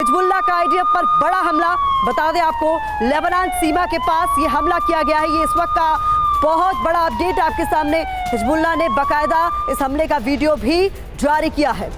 Hezbollah का IDF पर बड़ा हमला। बता दें आपको, लेबनान सीमा के पास ये हमला किया गया है। ये इस वक्त का बहुत बड़ा अपडेट आपके सामने। हिजबुल्लाह ने बाकायदा इस हमले का वीडियो भी जारी किया है।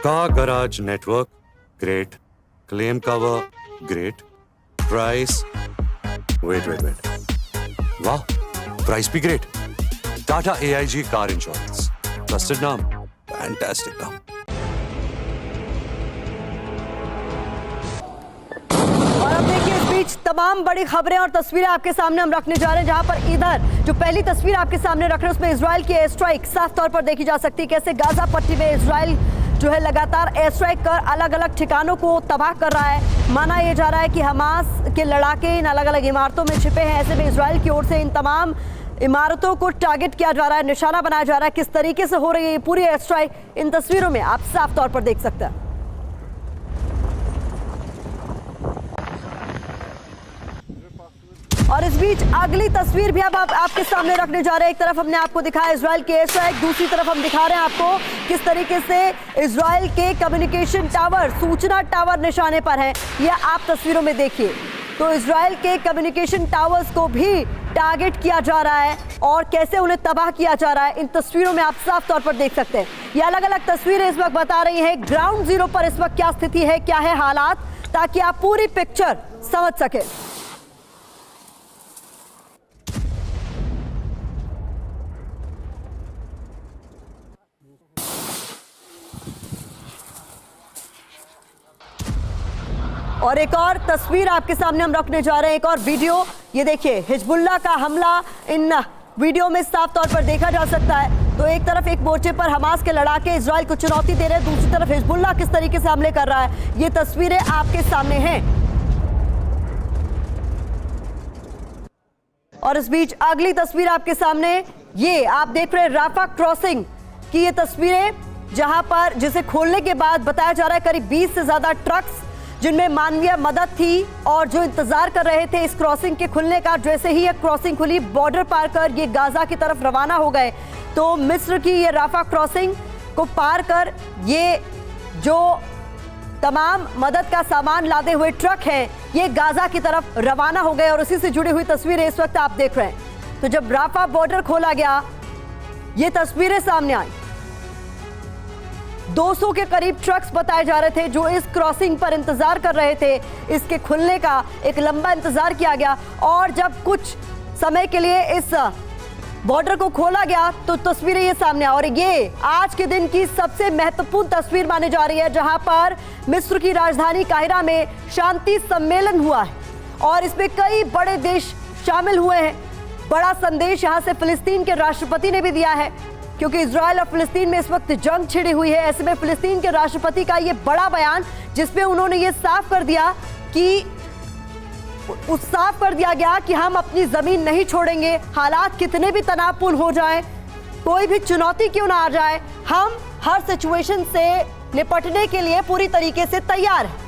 Car garage network great, claim cover great, price wait वाह, प्राइस भी great. Tata AIG car insurance, trusted नाम, फैंटास्टिक नाम। और अब देखिए, इस बीच तमाम बड़ी खबरें और तस्वीरें आपके सामने हम रखने जा रहे हैं, जहां पर इधर जो पहली तस्वीर आपके सामने रख रहे हैं उसमें इजराइल की एयर स्ट्राइक साफ तौर पर देखी जा सकती है। कैसे गाजा पट्टी में इजराइल जो है लगातार एयर स्ट्राइक कर अलग अलग ठिकानों को तबाह कर रहा है। माना यह जा रहा है कि हमास के लड़ाके इन अलग अलग इमारतों में छिपे हैं। ऐसे में इजराइल की ओर से इन तमाम इमारतों को टारगेट किया जा रहा है, निशाना बनाया जा रहा है। किस तरीके से हो रही है ये पूरी एयर स्ट्राइक, इन तस्वीरों में आप साफ तौर पर देख सकते हैं। और इस बीच अगली तस्वीर भी अब आपके सामने रखने जा रहे हैं। एक तरफ हमने आपको दिखाया इजराइल के एयर स्ट्राइक, दूसरी तरफ हम दिखा रहे हैं आपको किस तरीके से इजराइल के कम्युनिकेशन टावर, सूचना टावर निशाने पर हैं। यह आप तस्वीरों में देखिए, तो इजराइल के कम्युनिकेशन टावर्स को भी टारगेट किया जा रहा है और कैसे उन्हें तबाह किया जा रहा है, इन तस्वीरों में आप साफ तौर पर देख सकते हैं। ये अलग अलग तस्वीरें इस वक्त बता रही हैं ग्राउंड जीरो पर इस वक्त क्या स्थिति है, क्या है हालात, ताकि आप पूरी पिक्चर समझ सके। और एक और तस्वीर आपके सामने हम रखने जा रहे हैं, एक और वीडियो। ये देखिए, हिजबुल्लाह का हमला इन वीडियो में साफ तौर पर देखा जा सकता है। तो एक तरफ एक मोर्चे पर हमास के लड़ाके इजराइल को चुनौती दे रहे हैं, दूसरी तरफ हिजबुल्लाह किस तरीके से हमले कर रहा है, ये तस्वीरें आपके सामने हैं। और इस बीच अगली तस्वीर आपके सामने, ये आप देख रहे हैं राफा क्रॉसिंग की ये तस्वीरें, जहां पर जिसे खोलने के बाद बताया जा रहा है करीब 20 से ज्यादा ट्रक्स जिनमें मानवीय मदद थी और जो इंतजार कर रहे थे इस क्रॉसिंग के खुलने का। जैसे ही ये क्रॉसिंग खुली, बॉर्डर पार कर ये गाजा की तरफ रवाना हो गए। तो मिस्र की ये राफा क्रॉसिंग को पार कर ये जो तमाम मदद का सामान लादे हुए ट्रक हैं, ये गाजा की तरफ रवाना हो गए। और उसी से जुड़ी हुई तस्वीरें इस वक्त आप देख रहे हैं। तो जब राफा बॉर्डर खोला गया, ये तस्वीरें सामने आई। 200 के करीब ट्रक्स बताए जा रहे थे जो इस क्रॉसिंग पर इंतजार कर रहे थे। इसके खुलने का एक लंबा इंतजार किया गया और जब कुछ समय के लिए इस बॉर्डर को खोला गया तो तस्वीरें ये सामने आ। और ये आज के दिन की सबसे महत्वपूर्ण तस्वीर मानी जा रही है, जहां पर मिस्र की राजधानी काहिरा में शांति सम्मेलन हुआ है और इसमें कई बड़े देश शामिल हुए हैं। बड़ा संदेश यहां से फिलिस्तीन के राष्ट्रपति ने भी दिया है, क्योंकि इजराइल और फिलिस्तीन में इस वक्त जंग छिड़ी हुई है। ऐसे में फिलिस्तीन के राष्ट्रपति का ये बड़ा बयान, जिसमें उन्होंने ये साफ कर दिया गया कि हम अपनी जमीन नहीं छोड़ेंगे। हालात कितने भी तनावपूर्ण हो जाए, कोई भी चुनौती क्यों ना आ जाए, हम हर सिचुएशन से निपटने के लिए पूरी तरीके से तैयार हैं।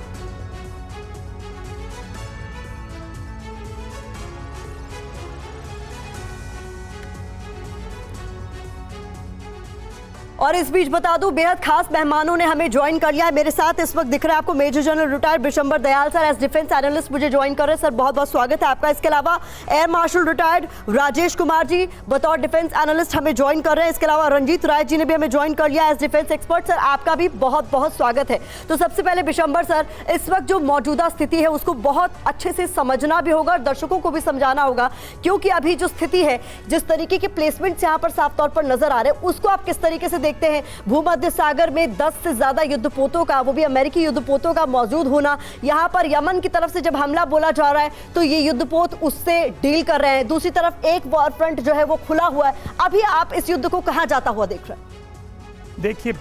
और इस बीच बता दूं, बेहद खास मेहमानों ने हमें ज्वाइन कर लिया है। मेरे साथ इस वक्त दिख रहा है आपको major general retired Bishambar Dayal sir as defence analyst मुझे ज्वाइन कर रहे हैं। सर बहुत बहुत स्वागत है आपका। इसके अलावा air marshal retired Rajesh Kumar ji बतौर डिफेंस एनालिस्ट हमें ज्वाइन कर रहे हैं। इसके अलावा रंजीत राय जी ने भी हमें ज्वाइन कर लिया एज डिफेंस एक्सपर्ट। सर आपका भी बहुत बहुत स्वागत है। तो सबसे पहले बिशंबर सर, इस वक्त जो मौजूदा स्थिति है उसको बहुत अच्छे से समझना भी होगा और दर्शकों को भी समझाना होगा, क्योंकि अभी जो स्थिति है, जिस तरीके के प्लेसमेंट यहाँ पर साफ तौर पर नजर आ रहे हैं, उसको आप किस तरीके से देखते हैं भूमध्य सागर में 10 से ज्यादा युद्धपोतों का, वो भी अमेरिकी युद्धपोतों का मौजूद होना। यहाँ पर यमन की तरफ से जब हमला बोला जा रहा है तो ये युद्धपोत उससे डील कर रहे हैं। दूसरी तरफ एक वॉर फ्रंट जो है वो खुला हुआ है। अभी आप इस युद्ध को कहाँ जाता हुआ देख रहे हैं? देखिए,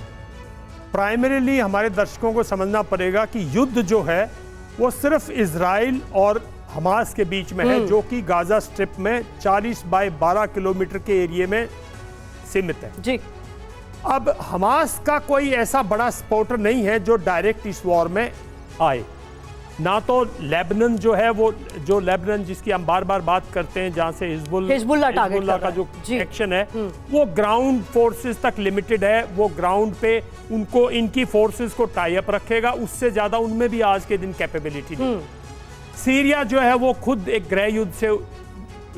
प्राइमरीली हमारे दर्शकों को समझना पड़ेगा कि युद्ध जो है वो सिर्फ इजराइल और हमास के बीच में है, जो कि गाजा स्ट्रिप में 40 बाय 12 किलोमीटर के एरिया में सीमित है जी। अब हमास का कोई ऐसा बड़ा सपोर्टर नहीं है जो डायरेक्ट इस वॉर में आए। ना तो लेबनान जो है, वो जो लेबनान जिसकी हम बार बार बात करते हैं, जहां से हिजबुल्लाह का जो एक्शन है वो ग्राउंड फोर्सेस तक लिमिटेड है। वो ग्राउंड पे उनको इनकी फोर्सेस को टाई अप रखेगा, उससे ज्यादा उनमें भी आज के दिन कैपेबिलिटी नहीं। सीरिया जो है वो खुद एक गृह युद्ध से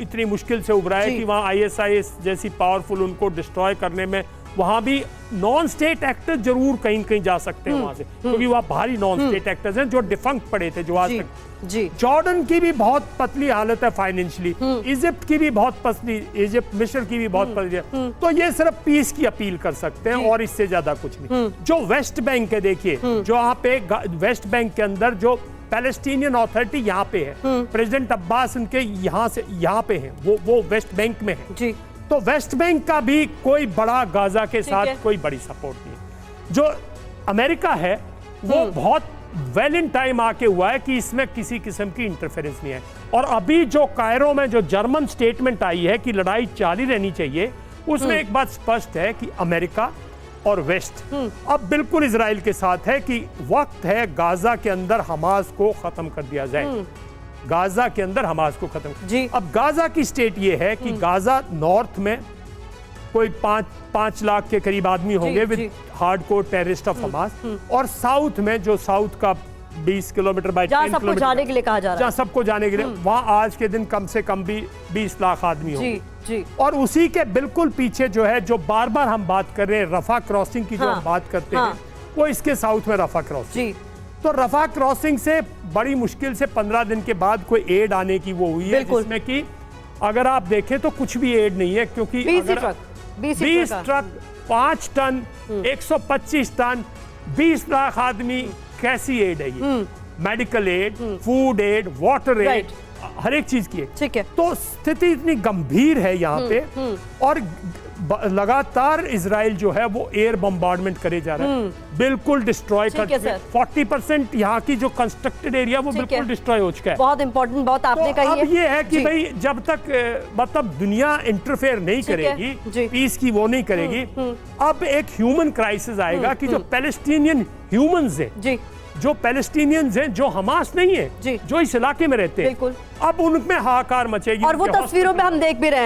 इतनी मुश्किल से उभरा है कि वहाँ ISIS जैसी पावरफुल उनको डिस्ट्रॉय करने में, वहाँ भी नॉन स्टेट एक्टर्स जरूर कहीं कहीं जा सकते हैं वहाँ से, क्योंकि वहाँ भारी नॉन स्टेट एक्टर्स हैं जो डिफंक्ट पड़े थे, जो आज तक। जॉर्डन की भी बहुत पतली हालत है फाइनेंशियली, इजिप्ट की भी बहुत पतली, इजिप्ट मिस्र की भी बहुत पतली है। तो ये सिर्फ पीस की अपील कर सकते हैं और इससे ज्यादा कुछ नहीं। जो वेस्ट बैंक है, देखिए जो यहाँ पे वेस्ट बैंक के अंदर जो पैलेस्टीनियन अथॉरिटी यहाँ पे है, प्रेसिडेंट अब्बास उनके यहाँ से यहाँ पे हैं, वो वेस्ट बैंक में है जी। तो वेस्ट बैंक का भी कोई बड़ा गाजा के साथ कोई बड़ी सपोर्ट नहीं है। जो अमेरिका है वो बहुत वेल इन टाइम आके हुआ है कि इसमें किसी किस्म की इंटरफेरेंस नहीं है। और अभी जो कायरो में जो जर्मन स्टेटमेंट आई है कि लड़ाई जारी रहनी चाहिए, उसमें एक बात स्पष्ट है कि अमेरिका और वेस्ट अब बिल्कुल इजराइल के साथ है कि वक्त है गाजा के अंदर हमास को खत्म कर दिया जाए। गाजा के अंदर हमास को खत्म जी। अब गाजा की स्टेट ये है कि गाजा नॉर्थ में कोई 5 लाख के करीब आदमी होंगे with hardcore terrorist of Hamas, और साउथ में जो साउथ का 20 किलोमीटर बाय 10 किलोमीटर जाने के लिए कहा जा रहा है, जहाँ सबको जाने के लिए, वहाँ आज के दिन कम से कम भी 20 लाख आदमी होंगे जी। और उसी के बिल्कुल पीछे जो है, जो बार बार हम बात कर रहे हैं रफा क्रॉसिंग की, जो हम बात करते हैं वो इसके साउथ में रफा क्रॉसिंग। तो रफा क्रॉसिंग से बड़ी मुश्किल से 15 दिन के बाद कोई एड आने की वो हुई है, जिसमें कि अगर आप देखें तो कुछ भी एड नहीं है, क्योंकि 20 ट्रक 5 टन 125 टन 20 लाख आदमी, कैसी एड है ये? Medical aid, food aid, water aid, हर एक चीज की है। ठीक है। तो स्थिति इतनी गंभीर है यहाँ पे, और लगातार इजराइल जो है वो एयर बम्बार्डमेंट करे जा रहा है, बिल्कुल डिस्ट्रॉय कर चुके हैं। 40% यहाँ की जो कंस्ट्रक्टेड एरिया वो बिल्कुल डिस्ट्रॉय हो चुका है। बहुत इंपॉर्टेंट बात आपने कही है। अब ये है कि भाई जब तक मतलब दुनिया इंटरफेयर नहीं करेगी, पीस की वो नहीं करेगी, अब एक ह्यूमन क्राइसिस आएगा कि जो पैलेस्टीनियन ह्यूमंस हैं, जो पैलेस्टीनियंस हैं, जो हमास नहीं है, जो इस इलाके में रहते हैं, अब उनमें हाहाकार मचेगी। और वो तस्वीरों में हम देख भी रहे हैं।